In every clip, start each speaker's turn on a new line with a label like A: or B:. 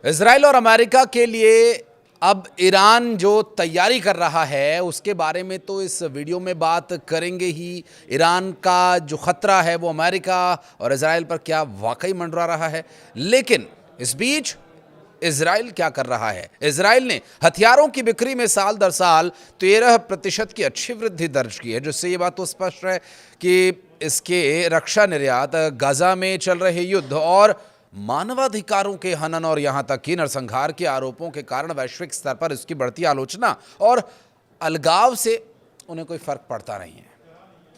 A: Israel और America के लिए अब ईरान जो तैयारी कर रहा है उसके बारे में तो इस वीडियो में बात करेंगे ही। ईरान का जो खतरा है वो अमेरिका और इजराइल पर क्या वाकई मंडरा रहा है, लेकिन इस बीच इजराइल क्या कर रहा है। इजराइल ने हथियारों की बिक्री में साल दर साल 13% की अच्छी वृद्धि दर्ज की है, जिससे ये बात तो स्पष्ट है कि इसके रक्षा निर्यात, गाजा में चल रहे युद्ध और मानवाधिकारों के हनन और यहां तक कि नरसंहार के आरोपों के कारण वैश्विक स्तर पर इसकी बढ़ती आलोचना और अलगाव से उन्हें कोई फर्क पड़ता नहीं है।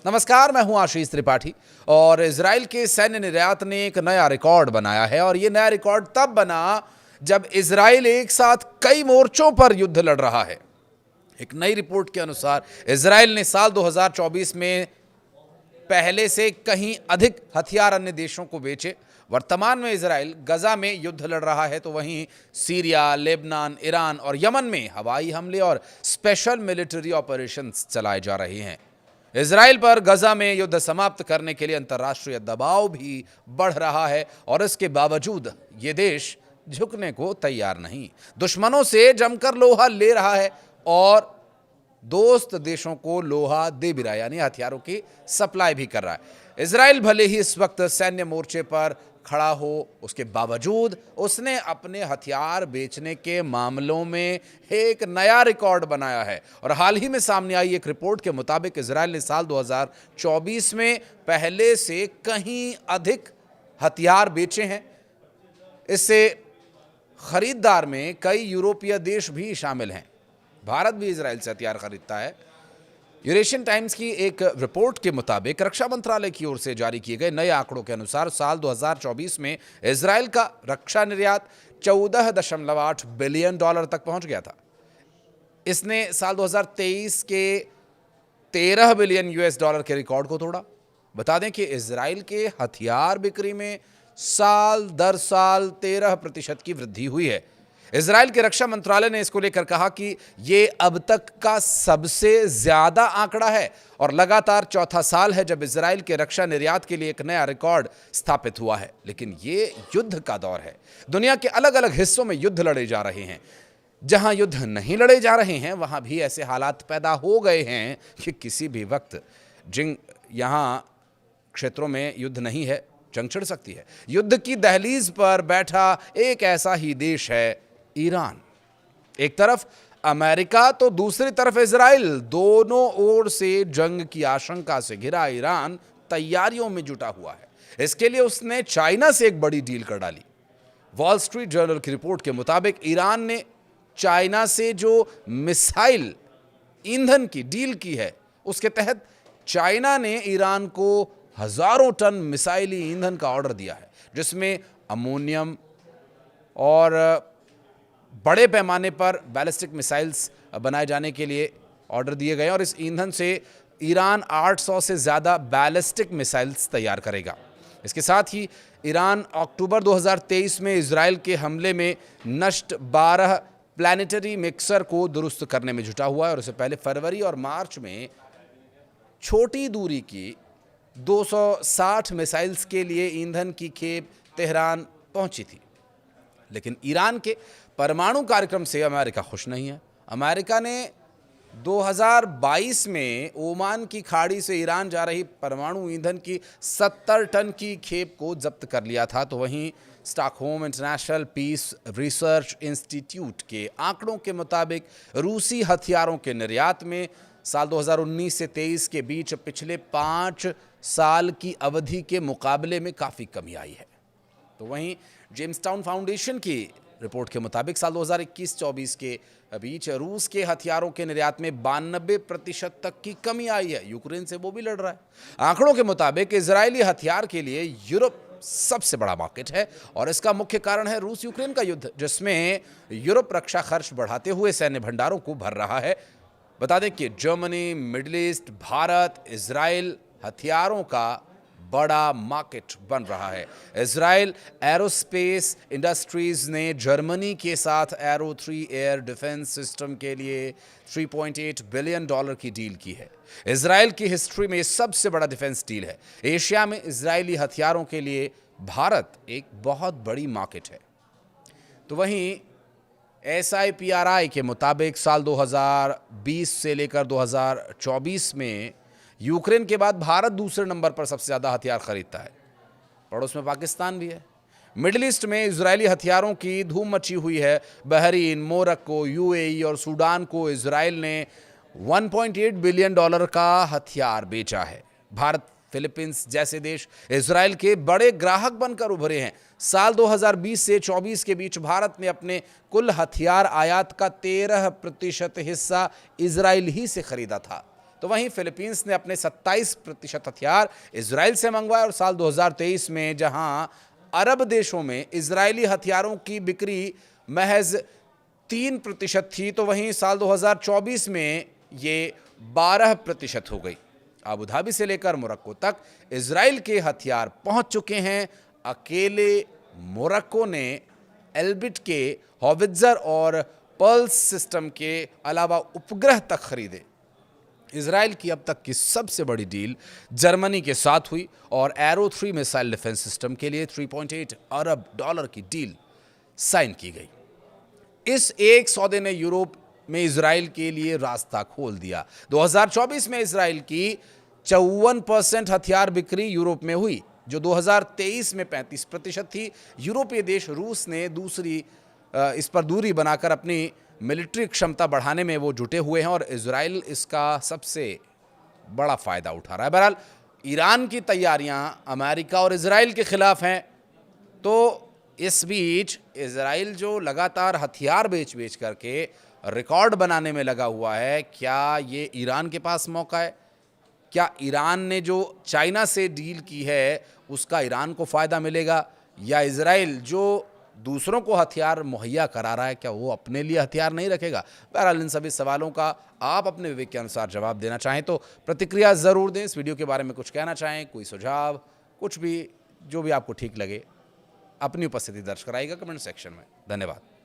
A: नमस्कार, मैं हूं आशीष त्रिपाठी और इजराइल के सैन्य निर्यात ने एक नया रिकॉर्ड बनाया है और यह नया रिकॉर्ड तब बना जब इजराइल एक साथ कई मोर्चों पर युद्ध लड़ रहा है। एक नई रिपोर्ट के अनुसार इजराइल ने साल 2024 में पहले से कहीं अधिक हथियार अन्य देशों को बेचे। वर्तमान में इजराइल गजा में युद्ध लड़ रहा है, तो वहीं सीरिया, लेबनान, ईरान और यमन में हवाई हमले और स्पेशल मिलिट्री ऑपरेशंस चलाए जा रहे हैं। इजराइल पर गजा में युद्ध समाप्त करने के लिए अंतर्राष्ट्रीय दबाव भी बढ़ रहा है और इसके बावजूद ये देश झुकने को तैयार नहीं। दुश्मनों से जमकर लोहा ले रहा है और दोस्त देशों को लोहा दे भी रहा है, यानी हथियारों की सप्लाई भी कर रहा है। इजराइल भले ही इस वक्त सैन्य मोर्चे पर खड़ा हो, उसके बावजूद उसने अपने हथियार बेचने के मामलों में एक नया रिकॉर्ड बनाया है। और हाल ही में सामने आई एक रिपोर्ट के मुताबिक इजराइल ने साल 2024 में पहले से कहीं अधिक हथियार बेचे हैं। इससे खरीदार में कई यूरोपीय देश भी शामिल हैं। भारत भी इजराइल से हथियार खरीदता है। यूरेशियन टाइम्स की एक रिपोर्ट के मुताबिक रक्षा मंत्रालय की ओर से जारी किए गए नए आंकड़ों के अनुसार साल 2024 में इजराइल का रक्षा निर्यात 14.8 बिलियन डॉलर तक पहुंच गया था। इसने साल 2023 के 13 बिलियन यूएस डॉलर के रिकॉर्ड को तोड़ा। बता दें कि इजराइल के हथियार बिक्री में साल दर साल 13% की वृद्धि हुई है। इजराइल के रक्षा मंत्रालय ने इसको लेकर कहा कि यह अब तक का सबसे ज्यादा आंकड़ा है और लगातार चौथा साल है जब इजराइल के रक्षा निर्यात के लिए एक नया रिकॉर्ड स्थापित हुआ है। लेकिन यह युद्ध का दौर है। दुनिया के अलग अलग हिस्सों में युद्ध लड़े जा रहे हैं। जहां युद्ध नहीं लड़े जा रहे हैं वहां भी ऐसे हालात पैदा हो गए हैं कि किसी भी वक्त जिन यहां क्षेत्रों में युद्ध नहीं है, जंग छिड़ सकती है। युद्ध की दहलीज पर बैठा एक ऐसा ही देश है ईरान। एक तरफ अमेरिका तो दूसरी तरफ इजराइल, दोनों ओर से जंग की आशंका से घिरा ईरान तैयारियों में जुटा हुआ है। इसके लिए उसने चाइना से एक बड़ी डील कर डाली। वॉल स्ट्रीट जर्नल की रिपोर्ट के मुताबिक ईरान ने चाइना से जो मिसाइल ईंधन की डील की है, उसके तहत चाइना ने ईरान को हजारों टन मिसाइली ईंधन का ऑर्डर दिया है, जिसमें अमोनियम और बड़े पैमाने पर बैलिस्टिक मिसाइल्स बनाए जाने के लिए ऑर्डर दिए गए और इस ईंधन से ईरान 800 से ज़्यादा बैलिस्टिक मिसाइल्स तैयार करेगा। इसके साथ ही ईरान अक्टूबर 2023 में इजराइल के हमले में नष्ट 12 प्लानिटरी मिक्सर को दुरुस्त करने में जुटा हुआ है और इससे पहले फरवरी और मार्च में छोटी दूरी की 260 मिसाइल्स के लिए ईंधन की खेप तेहरान पहुंची थी। लेकिन ईरान के परमाणु कार्यक्रम से अमेरिका खुश नहीं है। अमेरिका ने 2022 में ओमान की खाड़ी से ईरान जा रही परमाणु ईंधन की 70 टन की खेप को जब्त कर लिया था। तो वहीं Stockholm International Peace Research Institute के आंकड़ों के मुताबिक रूसी हथियारों के निर्यात में साल 2019 से 23 के बीच पिछले 5 साल की अवधि के मुकाबले में काफ़ी कमी आई है। तो वहीं जेम्सटाउन फाउंडेशन की रिपोर्ट के मुताबिक साल 2021-24 के बीच रूस के हथियारों के निर्यात में 92% तक की कमी आई है। यूक्रेन से वो भी लड़ रहा है। आंकड़ों के मुताबिक इजरायली हथियार के लिए यूरोप सबसे बड़ा मार्केट है और इसका मुख्य कारण है रूस यूक्रेन का युद्ध, जिसमें यूरोप रक्षा खर्च बढ़ाते हुए सैन्य भंडारों को भर रहा है। बता दें कि Germany, middle east, Bharat, Israel हथियारों का बड़ा मार्केट बन रहा है। इजराइल एरोस्पेस इंडस्ट्रीज ने जर्मनी के साथ एरो 3 एयर डिफेंस सिस्टम के लिए 3.8 बिलियन डॉलर की डील की है। इजराइल की हिस्ट्री में सबसे बड़ा डिफेंस डील है। एशिया में इजरायली हथियारों के लिए भारत एक बहुत बड़ी मार्केट है। तो वहीं SIPRI के मुताबिक साल 2020 से लेकर 2024 में यूक्रेन के बाद भारत दूसरे नंबर पर सबसे ज़्यादा हथियार खरीदता है। पड़ोस में पाकिस्तान भी है। मिडिल ईस्ट में इजरायली हथियारों की धूम मची हुई है। बहरीन, मोरक्को, UAE और सूडान को इजराइल ने $1.8 बिलियन का हथियार बेचा है। भारत, फिलीपींस जैसे देश इजराइल के बड़े ग्राहक बनकर उभरे हैं। साल 2020 से 24 के बीच भारत ने अपने कुल हथियार आयात का 13% हिस्सा इजराइल ही से खरीदा था। तो वहीं फिलीपींस ने अपने 27% हथियार इजराइल से मंगवाए और साल 2023 में जहां अरब देशों में इजरायली हथियारों की बिक्री महज 3% थी, तो वहीं साल 2024 में ये 12% हो गई। अबू धाबी से लेकर मोरक्को तक इजराइल के हथियार पहुंच चुके हैं। अकेले मोरक्को ने एल्बिट के हॉवित्जर और पर्ल्स सिस्टम के अलावा उपग्रह तक खरीदे। इजराइल की अब तक की सबसे बड़ी डील जर्मनी के साथ हुई और एरो 3 मिसाइल डिफेंस सिस्टम के लिए $3.8 अरब की डील साइन की गई। इस एक सौदे ने यूरोप में इजराइल के लिए रास्ता खोल दिया। 2024 में इजराइल की 54% हथियार बिक्री यूरोप में हुई, जो 2023 में 35% थी। यूरोपीय देश रूस ने इस पर दूरी बनाकर अपनी मिलिट्री क्षमता बढ़ाने में वो जुटे हुए हैं और इजराइल इसका सबसे बड़ा फायदा उठा रहा है। बहरहाल ईरान की तैयारियां अमेरिका और इजराइल के खिलाफ हैं, तो इस बीच इजराइल जो लगातार हथियार बेच करके रिकॉर्ड बनाने में लगा हुआ है, क्या ये ईरान के पास मौका है? क्या ईरान ने जो चाइना से डील की है उसका ईरान को फ़ायदा मिलेगा, या इजराइल जो दूसरों को हथियार मुहैया करा रहा है क्या वो अपने लिए हथियार नहीं रखेगा? बहरहाल इन सभी सवालों का आप अपने विवेक के अनुसार जवाब देना चाहें तो प्रतिक्रिया ज़रूर दें। इस वीडियो के बारे में कुछ कहना चाहें, कोई सुझाव, कुछ भी जो भी आपको ठीक लगे, अपनी उपस्थिति दर्ज कराइएगा कमेंट सेक्शन में। धन्यवाद।